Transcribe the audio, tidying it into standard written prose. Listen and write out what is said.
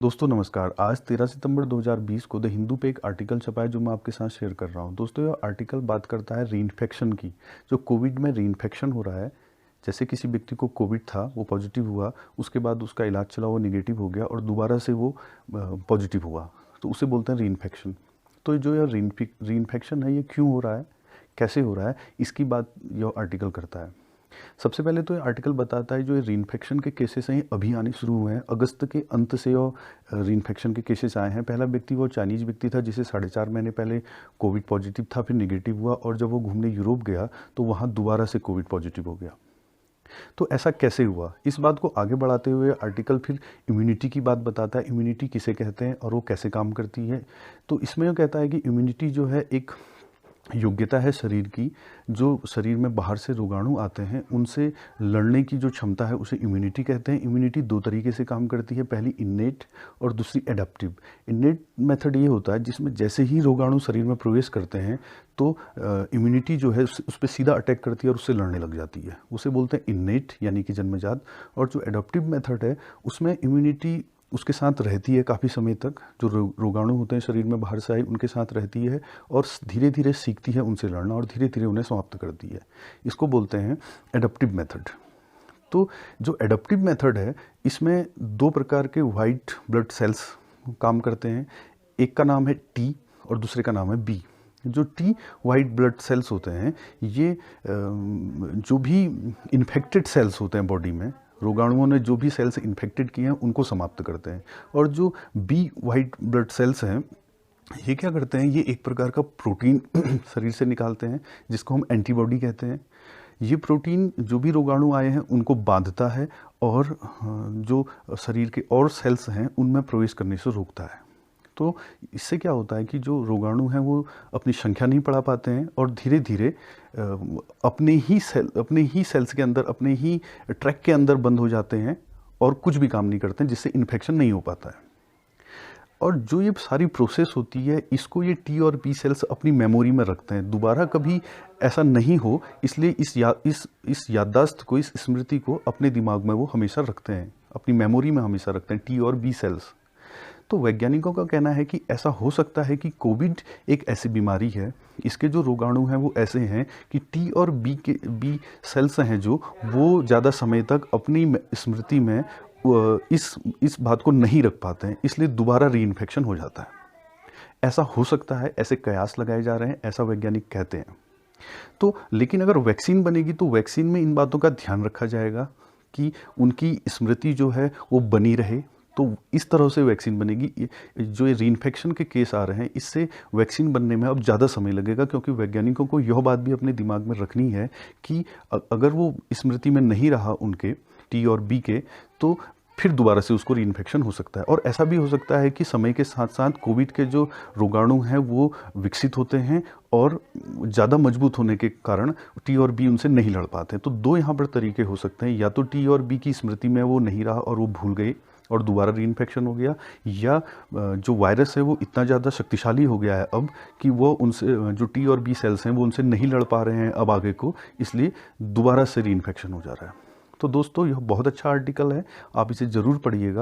दोस्तों नमस्कार। आज 13 सितंबर 2020 को द हिंदू पे एक आर्टिकल छपा है जो मैं आपके साथ शेयर कर रहा हूँ। दोस्तों ये आर्टिकल बात करता है रीइन्फेक्शन की। जो कोविड में रीइन्फेक्शन हो रहा है, जैसे किसी व्यक्ति को कोविड था, वो पॉजिटिव हुआ, उसके बाद उसका इलाज चला, वो नेगेटिव हो गया और दोबारा से वो पॉजिटिव हुआ, तो उसे बोलते हैं रीइन्फेक्शन। तो जो यह रीइन्फेक्शन है, ये क्यों हो रहा है, कैसे हो रहा है, इसकी बात यह आर्टिकल करता है। सबसे पहले तो ये आर्टिकल बताता है जो ये रीइन्फेक्शन के केसेस हैं अभी आने शुरू हुए हैं। अगस्त के अंत से और रीइन्फेक्शन के केसेस आए हैं। पहला व्यक्ति वो चाइनीज़ व्यक्ति था जिसे 4.5 महीने पहले कोविड पॉजिटिव था, फिर नेगेटिव हुआ और जब वो घूमने यूरोप गया तो वहाँ दोबारा से कोविड पॉजिटिव हो गया। तो ऐसा कैसे हुआ, इस बात को आगे बढ़ाते हुए आर्टिकल फिर इम्यूनिटी की बात बताता है। इम्यूनिटी किसे कहते हैं और वो कैसे काम करती है। तो इसमें वो कहता है कि इम्यूनिटी जो है एक योग्यता है शरीर की, जो शरीर में बाहर से रोगाणु आते हैं उनसे लड़ने की जो क्षमता है उसे इम्यूनिटी कहते हैं। इम्यूनिटी दो तरीके से काम करती है, पहली इन्नेट और दूसरी एडप्टिव। इन्नेट मेथड ये होता है जिसमें जैसे ही रोगाणु शरीर में प्रवेश करते हैं तो इम्यूनिटी जो है उस पर सीधा अटैक करती है और उससे लड़ने लग जाती है, उसे बोलते हैं इन्नेट यानी कि जन्मजात। और जो एडप्टिव मेथड है उसमें इम्यूनिटी उसके साथ रहती है काफ़ी समय तक, जो रोगाणु होते हैं शरीर में बाहर से आए उनके साथ रहती है और धीरे धीरे सीखती है उनसे लड़ना और धीरे धीरे उन्हें समाप्त करती है। इसको बोलते हैं एडप्टिव मेथड। तो जो एडप्टिव मेथड है इसमें दो प्रकार के वाइट ब्लड सेल्स काम करते हैं। एक का नाम है टी और दूसरे का नाम है बी। जो टी वाइट ब्लड सेल्स होते हैं ये जो भी इन्फेक्टेड सेल्स होते हैं बॉडी में, रोगाणुओं ने जो भी सेल्स इन्फेक्टेड किए हैं उनको समाप्त करते हैं। और जो बी वाइट ब्लड सेल्स हैं ये क्या करते हैं, ये एक प्रकार का प्रोटीन शरीर से निकालते हैं जिसको हम एंटीबॉडी कहते हैं। ये प्रोटीन जो भी रोगाणु आए हैं उनको बांधता है और जो शरीर के और सेल्स हैं उनमें प्रवेश करने से रोकता है। तो इससे क्या होता है कि जो रोगाणु हैं वो अपनी संख्या नहीं बढ़ा पाते हैं और धीरे धीरे अपने ही सेल्स के अंदर, अपने ही ट्रैक के अंदर बंद हो जाते हैं और कुछ भी काम नहीं करते हैं, जिससे इन्फेक्शन नहीं हो पाता है। और जो ये सारी प्रोसेस होती है इसको ये टी और बी सेल्स अपनी मेमोरी में रखते हैं, दोबारा कभी ऐसा नहीं हो, इसलिए इस याददाश्त को, इस स्मृति को अपने दिमाग में वो हमेशा रखते हैं, अपनी मेमोरी में हमेशा रखते हैं, टी और बी सेल्स। तो वैज्ञानिकों का कहना है कि ऐसा हो सकता है कि कोविड एक ऐसी बीमारी है, इसके जो रोगाणु हैं वो ऐसे हैं कि टी और बी सेल्स हैं जो वो ज़्यादा समय तक अपनी स्मृति में इस बात को नहीं रख पाते हैं, इसलिए दोबारा रीइन्फेक्शन हो जाता है। ऐसा हो सकता है, ऐसे कयास लगाए जा रहे हैं, ऐसा वैज्ञानिक कहते हैं। तो लेकिन अगर वैक्सीन बनेगी तो वैक्सीन में इन बातों का ध्यान रखा जाएगा कि उनकी स्मृति जो है वो बनी रहे। तो इस तरह से वैक्सीन बनेगी। जो ये रीइन्फेक्शन के केस आ रहे हैं इससे वैक्सीन बनने में अब ज़्यादा समय लगेगा, क्योंकि वैज्ञानिकों को यह बात भी अपने दिमाग में रखनी है कि अगर वो स्मृति में नहीं रहा उनके टी और बी के, तो फिर दोबारा से उसको रीइन्फेक्शन हो सकता है। और ऐसा भी हो सकता है कि समय के साथ साथ कोविड के जो रोगाणु हैं वो विकसित होते हैं और ज़्यादा मजबूत होने के कारण टी और बी उनसे नहीं लड़ पाते। तो दो यहाँ पर तरीके हो सकते हैं, या तो टी और बी की स्मृति में वो नहीं रहा और वो भूल गए और दोबारा रीइन्फेक्शन हो गया, या जो वायरस है वो इतना ज़्यादा शक्तिशाली हो गया है अब कि वो उनसे, जो टी और बी सेल्स हैं वो उनसे नहीं लड़ पा रहे हैं अब आगे को, इसलिए दोबारा से रीइन्फेक्शन हो जा रहा है। तो दोस्तों यह बहुत अच्छा आर्टिकल है, आप इसे ज़रूर पढ़िएगा।